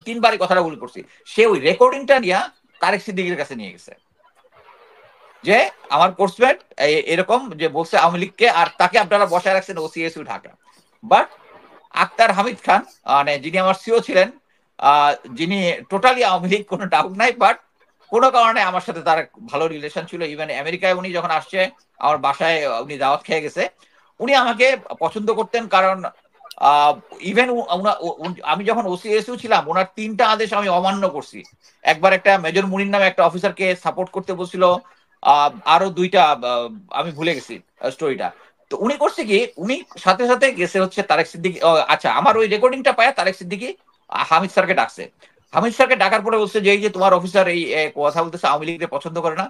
3বারই কথাটা উল্লেখ করছি, সে ওই রেকর্ডিংটা নিয়ে তারেক সিদ্দিকীর কাছে নিয়ে গেছে যে আমার কোর্সমেট এরকম যে বলছে আওয়ামী লীগকে, আর তাকে আপনারা বসায় রাখছেন ওসিএসইউ ঢাকা। বাট আক্তার হামিদ খান, মানে যিনি আমার সিও ছিলেন, যিনি টোটালি আওয়ামী লীগ, কোনো ডাউট নাই, বাট কোনো কারণে আমার সাথে তার ভালো রিলেশন ছিল। ইভেন আমেরিকায় উনি যখন আসছে আমার বাসায় উনি দাওয়াত খেয়ে গেছে। উনি আমাকে পছন্দ করতেন, কারণ ইভেন আমি যখন ওসিএসইউ ছিলাম ওনার 3টা আদেশ আমি অমান্য করছি। একবার একটা মেজর মুনির নামে একটা অফিসারকে সাপোর্ট করতে বলছিল, আরো 2টা আমি ভুলে গেছি স্টোরিটা। তো উনি করছে কি, উনি সাথে সাথে গেছে হচ্ছে তারেক সিদ্দিকী। আচ্ছা, আমার ওই রেকর্ডিংটা পায় তারেক সিদ্দিকী হামিদ স্যারকে ডাকছে। হামিদ স্যারকে ডাকার পরে বলছে যে এই যে তোমার অফিসার এই কথা বলতেছে আওয়ামী লীগকে পছন্দ করে না।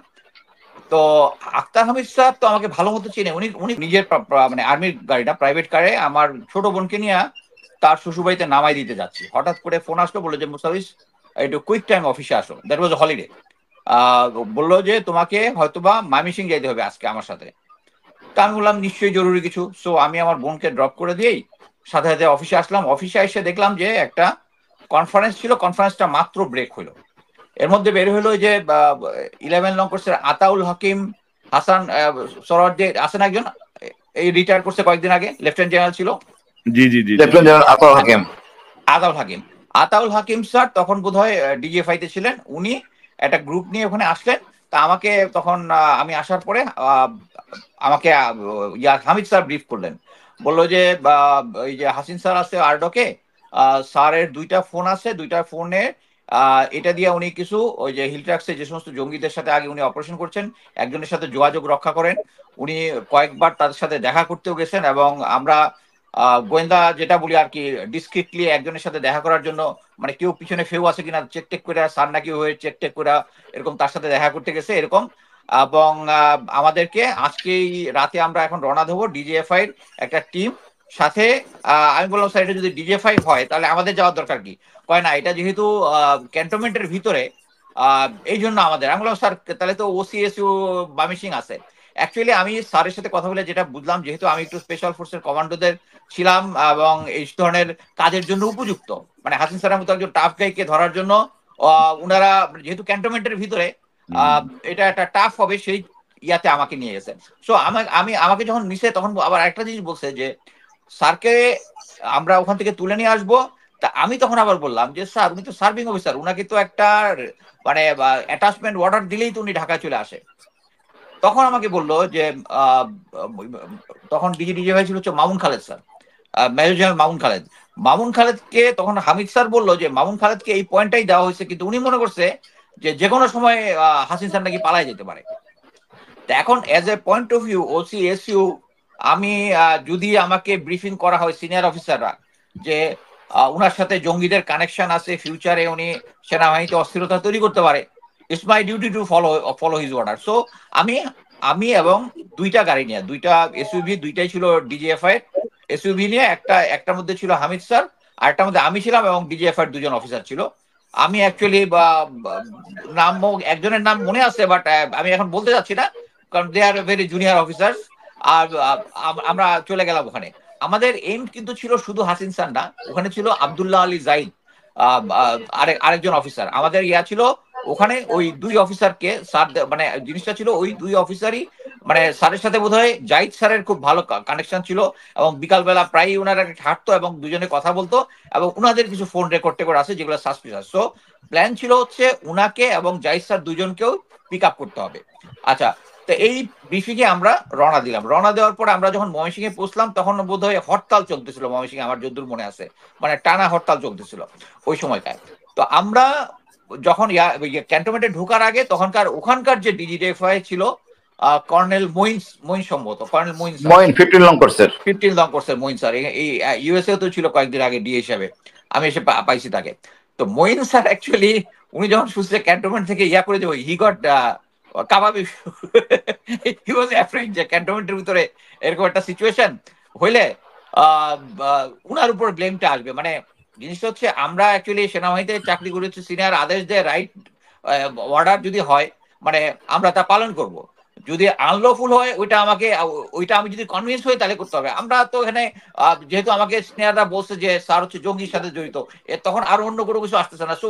তো আক্তার হামিদ স্যার তো আমাকে ভালো মতো চিনে। উনি উনি নিজের মানে আর্মির গাড়িটা প্রাইভেট কারে আমার ছোট বোনকে নিয়ে তার শ্বশুরবাড়িতে নামাই দিতে যাচ্ছি, হঠাৎ করে ফোন আসলো, বললো যে মুস্তাফিজ একটু কুইক টাইম অফিসে আসো। That was holiday. বললো যে তোমাকে হয়তোবা ময়মনসিং যেতে হবে আজকে আমার সাথে। তা আমি বললাম নিশ্চয়ই জরুরি কিছু। সো আমি আমার বোনকে ড্রপ করে দিয়েই সাথে সাথে অফিসে আসলাম। অফিসে এসে দেখলাম যে একটা কনফারেন্স ছিল, কনফারেন্সটা মাত্র ব্রেক হলো। এর মধ্যে বের হলো যে 11 নং কোর্সের আতাউল হাকিম হাসান সরোয়ার যে আছেন একজন, এই রিটায়ার করছে কয়েকদিন আগে, লেফটেন্যান্ট জেনারেল ছিল। জি জি জি, লেফটেন্যান্ট জেনারেল আতাউল হাকিম। আতাউল হাকিম, আতাউল হাকিম স্যার তখন বোধহয় ডিজিএফআই তে ছিলেন। উনি একটা গ্রুপ নিয়ে ওখানে আসলেন। তা আমাকে তখন আমি আসার পরে আমাকে হামিদ স্যার ব্রিফ করলেন। বললো যে এই যে হাসিন স্যার আছে আরডকে, স্যারের 2টা ফোন আছে, 2টা ফোনে এটা দিয়ে উনি কিছু ওই যে হিলট্রাক্সে যে সমস্ত জঙ্গিদের সাথে আগে উনি অপারেশন করছেন, একজনের সাথে যোগাযোগ রক্ষা করেন। উনি কয়েকবার তাদের সাথে দেখা করতেও গেছেন, এবং আমরা গোয়েন্দা যেটা বলি আর কি, ডিসক্রিটলি একজনের সাথে দেখা করার জন্য, মানে কেউ পিছনে ফেউ আছে কিনা চেক টেক করে, সার নাকি হয়ে চেক টেক করে এরকম তার সাথে দেখা করতে গেছে এরকম। এবং আমাদেরকে আজকেই রাতে আমরা এখন রওনা দেবো ডিজিএফআই এর একটা টিম সাথে। আমি বললাম স্যার এটা যদি ডিজিএফআই হয় তাহলে আমাদের যাওয়ার দরকার কি? কয় না, এটা যেহেতু ক্যান্টনমেন্টের ভিতরে এই জন্য আমাদের। আমি বললাম স্যার তাহলে তো ওসিএসইউ ময়মনসিং আছে। অ্যাকচুয়ালি আমি স্যারের সাথে কথা বলে যেটা বুঝলাম, যেহেতু আমি একটু স্পেশাল ফোর্সের কমান্ডোদের ছিলাম এবং এই ধরনের কাজের জন্য উপযুক্ত, মানে হাসিন স্যারের মতো একজন টাফ গাইকে ধরার জন্য উনারা যেহেতু ক্যান্টনমেন্টের ভিতরে এটা একটা টাফ হবে, সেই ইয়াতে আমাকে নিয়ে গেছে। সো আমাকে যখন নিছে তখন আবার একটা জিনিস বলছে যে স্যারকে আমরা ওখান থেকে তুলে নিয়ে আসবো। তা আমি তখন আবার বললাম যে স্যার উনি তো সার্ভিং অফিসার, উনাকে তো একটা মানে অ্যাটাচমেন্ট অর্ডার দিলেই তো উনি ঢাকায় চলে আসে। তখন আমাকে বললো যে তখন ডিজিভাই ছিল হচ্ছে Mamun Khaled sir, major general Mamun Khaled. Mamun খালেদকে তখন হামিদ স্যার বললো যে মামুন খালেদকে এই পয়েন্টটাই দেওয়া হয়েছে, কিন্তু উনি মনে করছে যে কোনো সময় হাসিন স্যার নাকি পালাই যেতে পারে। তো এখন as a point of view OCSU, আমি যদি আমাকে ব্রিফিং করা হয় সিনিয়র অফিসাররা যে উনার সাথে জঙ্গিদের কানেকশন আছে, ফিউচারে উনি সেনাবাহিনীতে অস্থিরতা তৈরি করতে পারে, it's my duty to follow his order. So আমি এবং 2টা গাড়ি নিয়ে, 2টা এসইউভি, 2টাই ছিল ডিজিএফআই এসইউভি নিয়ে, একটার মধ্যে ছিল হামিদ স্যার, আরেকটার মধ্যে আমি ছিলাম, এবং ডিজিএফআই 2জন অফিসার ছিল। আমি অ্যাকচুয়ালি নাম একজনের নাম মনে আছে, বাট আমি এখন বলতে যাচ্ছি না, কারণ দে আর ভেরি জুনিয়র অফিসার। আর আমরা চলে গেলাম ওখানে। আমাদের এইম কিন্তু ছিল শুধু হাসিন স্যার না, ওখানে ছিল আব্দুল্লাহ আলী জাহিদ, আরেকজন অফিসার। আমাদের ইয়া ছিল ওখানে ওই 2 অফিসারকে স্যার, মানে জিনিসটা ছিল ওই 2 অফিসারই, মানে স্যারের সাথে বোধহয় জাহিদ স্যারের খুব ভালো কানেকশন ছিল, এবং বিকালবেলা প্রায় ওনারা হাঁটতো এবং দুজনে কথা বলতো, এবং ওনাদের কিছু ফোন রেকর্ড টেকর্ড আছে যেগুলো সাসপিশাস। সো প্ল্যান ছিল হচ্ছে উনাকে এবং জাহিদ স্যার দুজনকেও পিক আপ করতে হবে। আচ্ছা, তো এই ব্রিফিংয়ে আমরা রওনা দিলাম। রওনা দেওয়ার পর আমরা যখন ময়মনসিংহে পৌঁছলাম তখন বোধহয় হরতাল চলতেছিল ময়মনসিংহে, আমার যতদূর মনে আছে, মানে টানা হরতাল চলতেছিল ওই সময়টায়। তো আমরা যখন ক্যান্টনমেন্টে ঢোকার আগে তখনকার ওখানকার যে ডিজিএফআই ছিল কর্নেল মইন সম্ভবত, কর্নেল মইন 15 নং কোর্সের 15 নং কোর্সের মইন স্যার, এই ইউএসএ তো ছিল কয়েকদিন আগে ডি হিসাবে, আমি এসে পাইছি তাকে। তো মইন স্যার অ্যাকচুয়ালি উনি যখন শুনছে ক্যান্টনমেন্ট থেকে ইয়া করে দেবো, he got কাবাবি, he was afraid যে ক্যান্টনমেন্টের ভিতরে এরকম একটা সিচুয়েশন হইলে উনার উপর ব্লেমটা আসবে। মানে জিনিসটা হচ্ছে আমরা অ্যাকচুয়ালি সেনাবাহিনীতে চাকরি করেছি, সিনিয়র আদেশ দেয়, রাইট অর্ডার যদি হয় মানে আমরা তা পালন করব। যদি আনলফুল হয় ওইটা আমি যদি কনভিন্স হই তাহলে করতে হবে। আমরা তো এখানে যেহেতু আমাকে সিনিয়ররা বলছে যে স্যার হচ্ছে জঙ্গির সাথে জড়িত, তখন আর অন্য কোনো কিছু আসতেছে না। সো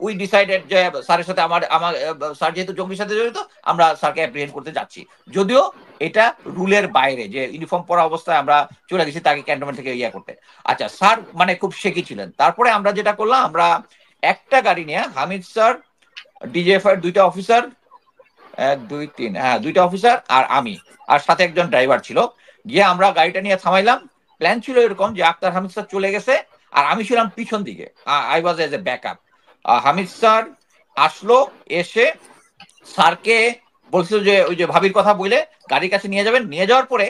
উই ডিসাইডেড যে স্যারের সাথে আমার আমার স্যার যেহেতু জঙ্গির সাথে জড়িত, আমরা স্যারকে অ্যাপ্রিহেন্ড করতে যাচ্ছি। যদিও এটা রুলের বাইরে, যে ইউনিফর্ম পরা অবস্থায় আমরা চলে গেছি তাকে ক্যান্টনমেন্ট থেকে ইয়ে করতে। আচ্ছা, স্যার মানে খুব শেকি ছিলেন। তারপরে আমরা যেটা করলাম, আমরা একটা গাড়ি নিয়ে হামিদ স্যার, ডিজিএফআই দুইটা অফিসার, 1 2 3, হ্যাঁ দুইটা অফিসার আর আমি, আর সাথে একজন ড্রাইভার ছিল, গিয়ে আমরা গাড়িটা নিয়ে থামাইলাম। প্ল্যান ছিল এরকম যে আক্তার হামিদ স্যার চলে গেছে আর আমি ছিলাম পিছন দিকে, I was as a backup. Hamid sir আসলো, এসে স্যারকে বলছিল যে ওই যে ভাবির কথা বলে গাড়ির কাছে নিয়ে যাবেন, নিয়ে যাওয়ার পরে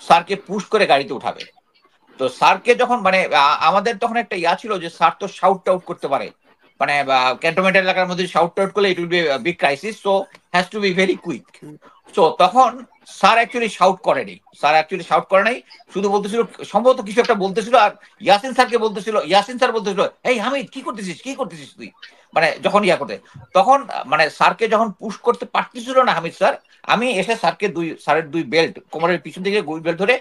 স্যারকে পুশ করে গাড়িতে উঠাবে। তো স্যারকে যখন মানে আমাদের তখন একটা ইয়া ছিল যে স্যার তো শাউট টাউট করতে পারে, মানে ক্যান্টনমেন্ট এলাকার মধ্যে শাউট টাউট করলে it will be big crisis, so has to be very quick. So তখন স্যার অ্যাকচুয়ালি শাউট করেনি, শুধু বলতেছিল, সম্ভবত কিছু একটা বলতেছিল, আর ইয়াসিন স্যারকে বলতেছিল, ইয়াসিন স্যার বলতেছিল, এই হামিদ কি করতেছিস তুই, মানে যখন ইয়া করতে, তখন মানে স্যারকে যখন পুশ করতে পারতেছিল না হামিদ স্যার, আমি এসে স্যারের দুই বেল্ট কোমরের পিছন থেকে বেল্ট ধরে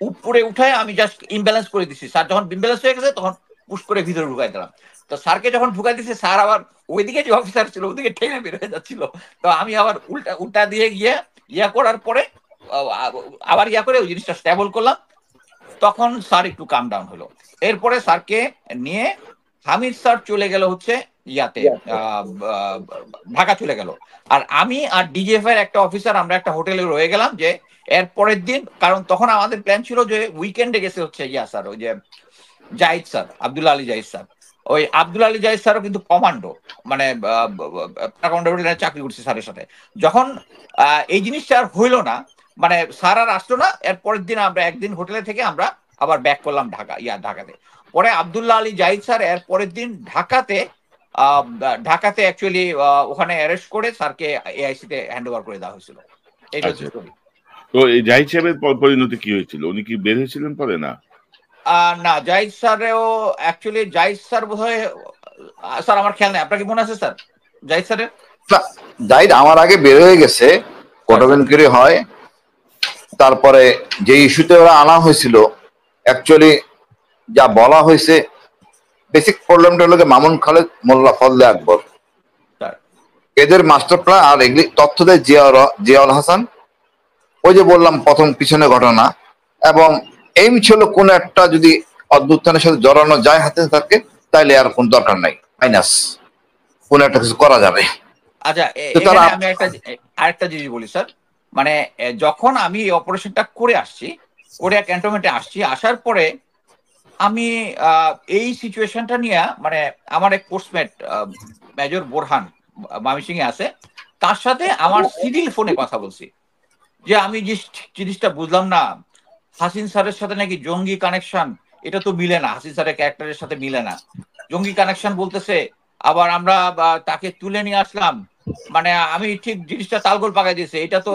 উপরে উঠায় আমি জাস্ট ইমব্যালেন্স করে দিচ্ছি। স্যার যখন ইমব্যালেন্স হয়ে গেছে তখন পুশ করে ভিতরে ঢুকাই দিলাম। তো স্যারকে যখন ঢুকাই দিচ্ছে, স্যার আবার ওইদিকে যে অফিসার ছিল ওইদিকে ঠেলে বের হয়ে যাচ্ছিল। তো আমি আবার উল্টা দিয়ে গিয়ে ইয়া করার পরে আবার ইয়া করে ওই জিনিসটা স্ট্যাবল করলাম। তখন স্যার একটু কাম ডাউন হলো। এরপরে স্যারকে নিয়ে হামিদ স্যার চলে গেল হচ্ছে ইয়াতে, ঢাকা চলে গেল। আর আমি আর ডিজিএফআই এর একটা অফিসার আমরা একটা হোটেলে রয়ে গেলাম, যে এর পরের দিন, কারণ তখন আমাদের প্ল্যান ছিল যে উইকেন্ডে গেছে হচ্ছে ইয়া স্যার, ওই যে জাহিদ স্যার, আব্দুল্লাহ আলী জাহিদ স্যার। ওই আব্দুল আলী জাহিদ স্যারও কিন্তু কমান্ডো, মানে চাকরি করছে স্যারের সাথে। যখন এই জিনিসটা আর হইলো না, মানে স্যার আর আসলো না, এর পরের দিন আমরা একদিন হোটেলে থেকে আমরা আবার ব্যাক করলাম ঢাকাতে। পরে আব্দুল্লাহ আলী জাহিদ স্যার এর পরের দিন ঢাকাতে অ্যাকচুয়ালি ওখানে অ্যারেস্ট করে স্যারকে এআইসি তে হ্যান্ড ওভার করে দেওয়া হয়েছিল। এইটা হচ্ছে স্টোরি। তো এই জাহিদ সাহেবের পরিণতি কি হয়েছিল? উনি কি বের হয়েছিলেন পরে? না না, জাহিদ স্যারেও অ্যাকচুয়ালি জাহিদ স্যার বোধহয়, স্যার আমার খেয়াল নেই, আপনার কি মনে আছে স্যার জাহিদ স্যারের? জাহিদ আমার আগে বের হয়ে গেছে, কোর্ট অফ ইনকোয়ারি হয়। তারপরে যে ইস্যুতে ওরা আনা হয়েছিল, অ্যাকচুয়ালি যা বলা হয়েছে, বেসিক প্রবলেমটা হলো মামুন খালেদ, মোল্লা ফজলে আকবর, এদের মাস্টার প্ল্যান। আর এগুলি তথ্য দেয় জিয়াউল হাসান, ওই যে বললাম প্রথম পিছনে ঘটনা। এবং এইম ছিল কোন একটা যদি অভ্যুত্থানের সাথে জড়ানো যায় হাতে থাকে, তাইলে আর কোন দরকার নাই, মাইনাস কোন একটা কিছু করা যাবে। আচ্ছা, আমি আরেকটা জিনিস বলি স্যার, মানে যখন আমি এই অপারেশনটা করে আসছি, কোরিয়া ক্যান্টনমেন্টে আসছি, আসার পরে আমি এই সিচুয়েশনটা নিয়ে, মানে আমার এক পোস্টমেট মেজর বোরহান ময়মনসিংহে আছে, তার সাথে আমার সিভিল ফোনে কথা বলছি, যে আমি যে জিনিসটা বুঝলাম না, হাসিন স্যারের সাথে নাকি জঙ্গি কানেকশন, এটা তো মিলে না, হাসিন স্যারের ক্যারেক্টারের সাথে মিলে না, জঙ্গি কানেকশন বলতেছে। আবার আমরা তাকে তুলে নিয়ে আসলাম, মানে আমি ঠিক জিনিসটা তালগোল পাকাই দিয়েছে, এটা তো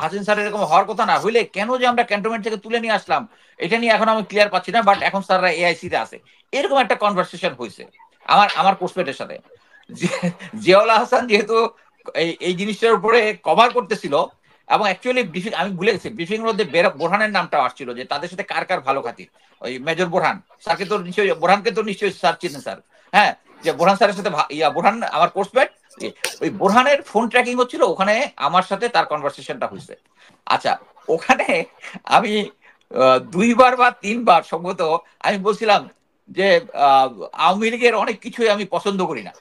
হাসিন স্যার এরকম হওয়ার কথা না, হইলে কেন যে আমরা ক্যান্টনমেন্ট থেকে তুলে নিয়ে আসলাম, এটা নিয়ে এখন আমি ক্লিয়ার পাচ্ছি না। বাট এখন স্যাররা এআইসি তে আছে, এরকম একটা কনভারসেশন হয়েছে আমার পোস্টমেটের সাথে। জিয়াউল হাসান যেহেতু এই জিনিসটার উপরে কভার করতেছিল, এবং অ্যাকচুয়ালি আমি ভুলে গেছি ব্রিফিং এর মধ্যে বোরহানের নামটা আসছিল, যে তাদের সাথে কার কার ভালো খাতির। ওই মেজর বোরহান স্যারকে তো নিশ্চয়ই, বোরহানকে তো নিশ্চয়ই স্যার চিনেন স্যার, হ্যাঁ, যে বোরহান স্যারের সাথে বোরহান আমার পোস্টমেট, ওই বোরহানের ফোন ট্র্যাকিং হচ্ছিল, ওখানে আমার সাথে তার কনভারসেশনটা হয়েছে। আচ্ছা, ওখানে আমি 2বার বা 3বার সম্ভবত আমি বলছিলাম যে আওয়ামী লীগের অনেক কিছুই আমি পছন্দ করি না,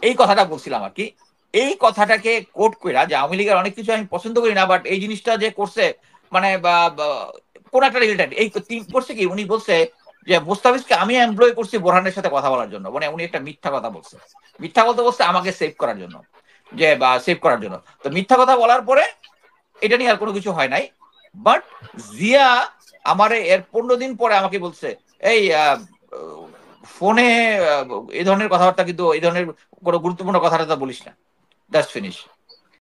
এই কথাটা বলছিলাম আর কি। এই কথাটাকে কোট কইরা যে আওয়ামী লীগের অনেক কিছু আমি পছন্দ করি না, বাট এই জিনিসটা যে করছে, মানে কোন একটা রিলেটেড এই করছে কি, উনি বলছে যে মোস্তাফিজকে আমি এমপ্লয় করছি বোরহানের সাথে কথা বলার জন্য, মানে উনি একটা মিথ্যা কথা বলছে, মিথ্যা কথা বলছে আমাকে সেভ করার জন্য, যে সেভ করার জন্য। তো মিথ্যা কথা বলার পরে এটা নিয়ে আর কোনো কিছু হয় নাই। বাট জিয়া আমারে এর 15 দিন পরে আমাকে বলছে, এই ফোনে এই ধরনের কথাবার্তা, কিন্তু এই ধরনের কোনো গুরুত্বপূর্ণ কথাটা বলিস না, দ্যাটস ফিনিশ।